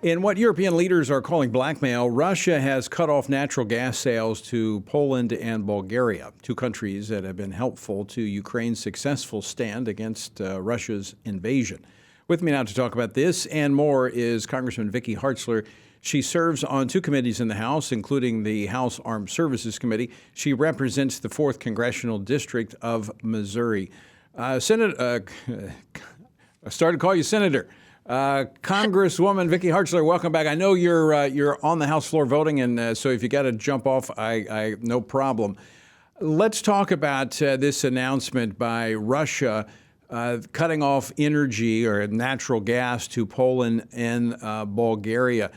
In what European leaders are calling blackmail, Russia has cut off natural gas sales to Poland and Bulgaria, two countries that have been helpful to Ukraine's successful stand against Russia's invasion. With me now to talk about this and more is Congressman Vicky Hartzler. She serves on two committees in the House, including the House Armed Services Committee. She represents the 4th Congressional District of Missouri. I started to call you Senator. Congresswoman Vicky Hartzler, welcome back. I know you're on the House floor voting, and so if you got to jump off, I no problem. Let's talk about this announcement by Russia cutting off energy or natural gas to Poland and Bulgaria.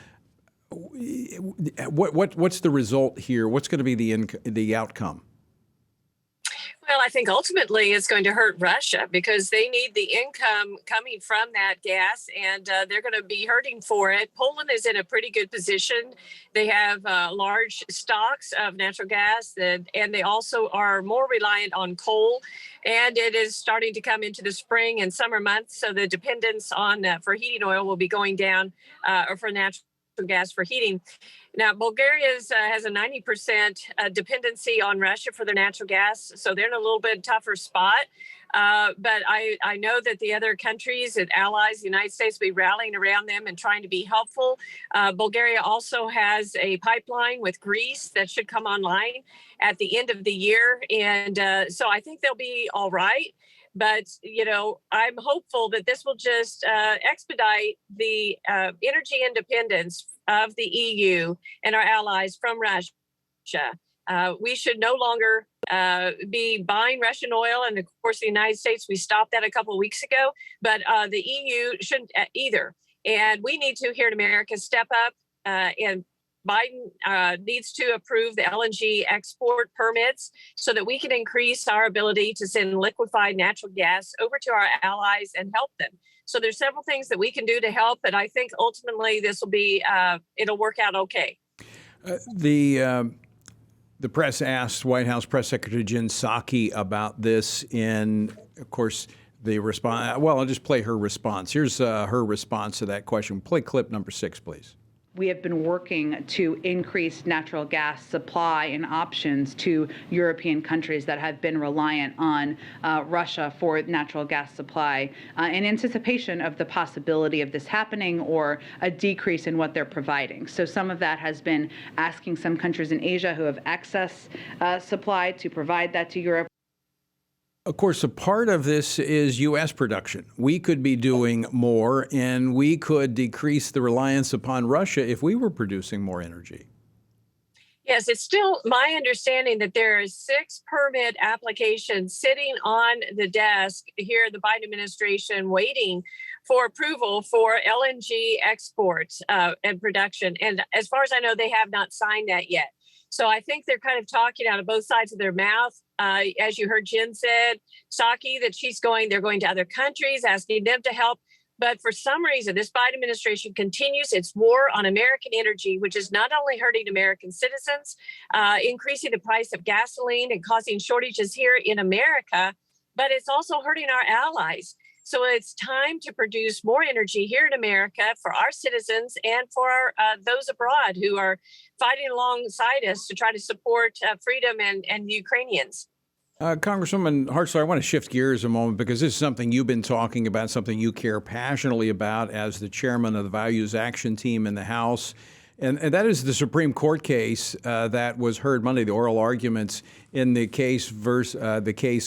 What's the result here? What's going to be the outcome? Well, I think ultimately it's going to hurt Russia because they need the income coming from that gas, and they're going to be hurting for it. Poland is in a pretty good position. They have large stocks of natural gas, and they also are more reliant on coal. And it is starting to come into the spring and summer months, so the dependence on for heating oil will be going down, or for natural gas for heating. Now, Bulgaria has a 90% dependency on Russia for their natural gas, so they're in a little bit tougher spot. But I know that the other countries and allies, the United States, will be rallying around them and trying to be helpful. Bulgaria also has a pipeline with Greece that should come online at the end of the year. And so I think they'll be all right. But, I'm hopeful that this will just expedite the energy independence of the EU and our allies from Russia. We should no longer be buying Russian oil. And of course, the United States, we stopped that a couple of weeks ago, but the EU shouldn't either. And we need to, here in America, step up, and Biden needs to approve the LNG export permits so that we can increase our ability to send liquefied natural gas over to our allies and help them. So there's several things that we can do to help, but I think ultimately this will be, it'll work out okay. The press asked White House Press Secretary Jen Psaki about this, and of course the response. Well, I'll just play her response. Here's her response to that question. Play clip number 6, please. We have been working to increase natural gas supply and options to European countries that have been reliant on Russia for natural gas supply in anticipation of the possibility of this happening or a decrease in what they're providing. So some of that has been asking some countries in Asia who have excess supply to provide that to Europe. Of course, a part of this is U.S. production. We could be doing more, and we could decrease the reliance upon Russia if we were producing more energy. Yes, it's still my understanding that there are 6 permit applications sitting on the desk here at the Biden administration waiting for approval for LNG exports and production. And as far as I know, they have not signed that yet. So I think they're kind of talking out of both sides of their mouth. As you heard Jen said, Psaki, that they're going to other countries, asking them to help. But for some reason, this Biden administration continues its war on American energy, which is not only hurting American citizens, increasing the price of gasoline and causing shortages here in America, but it's also hurting our allies. So it's time to produce more energy here in America for our citizens and for those abroad who are fighting alongside us to try to support freedom and the Ukrainians. Congresswoman Hartzler, I want to shift gears a moment because this is something you've been talking about, something you care passionately about as the chairman of the Values Action Team in the House. And that is the Supreme Court case that was heard Monday, the oral arguments in the case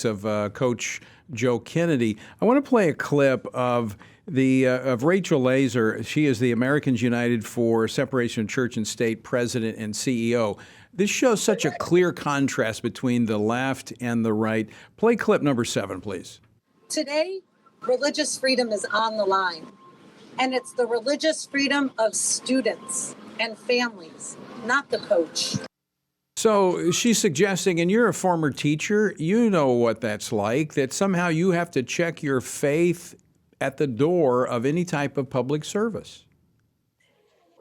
of Coach Joe Kennedy. I want to play a clip of Rachel Laser. She is the Americans United for Separation of Church and State president and CEO. This shows such a clear contrast between the left and the right. Play clip number 7, please. Today, religious freedom is on the line, and it's the religious freedom of students and families, not the coach. So she's suggesting, and you're a former teacher, you know what that's like, that somehow you have to check your faith at the door of any type of public service.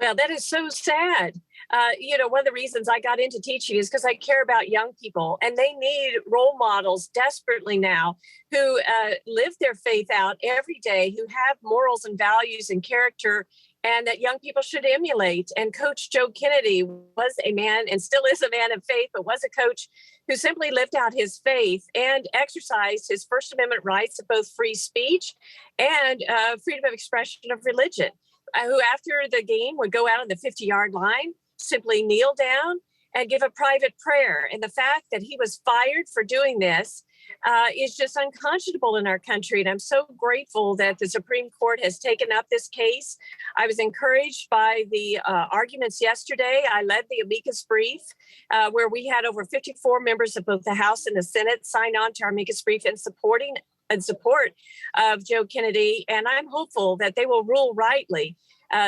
Well, that is so sad. One of the reasons I got into teaching is because I care about young people, and they need role models desperately now who live their faith out every day, who have morals and values and character and that young people should emulate. And Coach Joe Kennedy was a man and still is a man of faith, but was a coach who simply lived out his faith and exercised his First Amendment rights of both free speech and freedom of expression of religion, who after the game would go out on the 50-yard line, simply kneel down and give a private prayer. And the fact that he was fired for doing this is just unconscionable in our country. And I'm so grateful that the Supreme Court has taken up this case. I was encouraged by the arguments yesterday. I led the amicus brief where we had over 54 members of both the House and the Senate sign on to our amicus brief in support of Joe Kennedy. And I'm hopeful that they will rule rightly,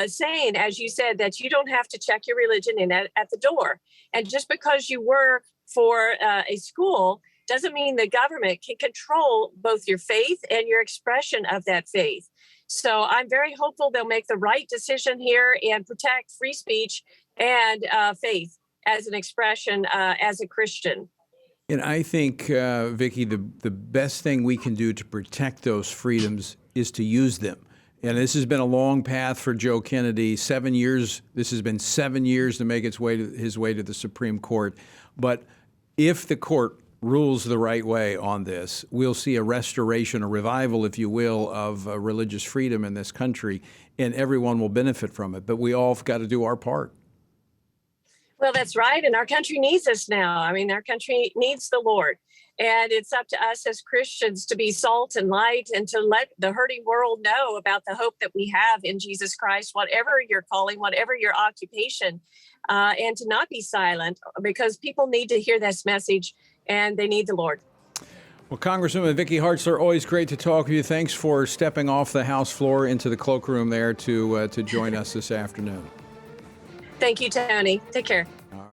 saying, as you said, that you don't have to check your religion in at the door. And just because you work for a school doesn't mean the government can control both your faith and your expression of that faith. So I'm very hopeful they'll make the right decision here and protect free speech and faith as an expression as a Christian. And I think, Vicky, the best thing we can do to protect those freedoms is to use them. And this has been a long path for Joe Kennedy. 7 years. This has been 7 years to make his way to the Supreme Court. But if the court rules the right way on this, we'll see a restoration, a revival, if you will, of religious freedom in this country, and everyone will benefit from it. But we all have got to do our part. Well, that's right. And our country needs us now. I mean, our country needs the Lord. And it's up to us as Christians to be salt and light and to let the hurting world know about the hope that we have in Jesus Christ, whatever your calling, whatever your occupation, and to not be silent, because people need to hear this message and they need the Lord. Well, Congresswoman Vicky Hartzler, always great to talk with you. Thanks for stepping off the House floor into the cloakroom there to join us this afternoon. Thank you, Tony. Take care.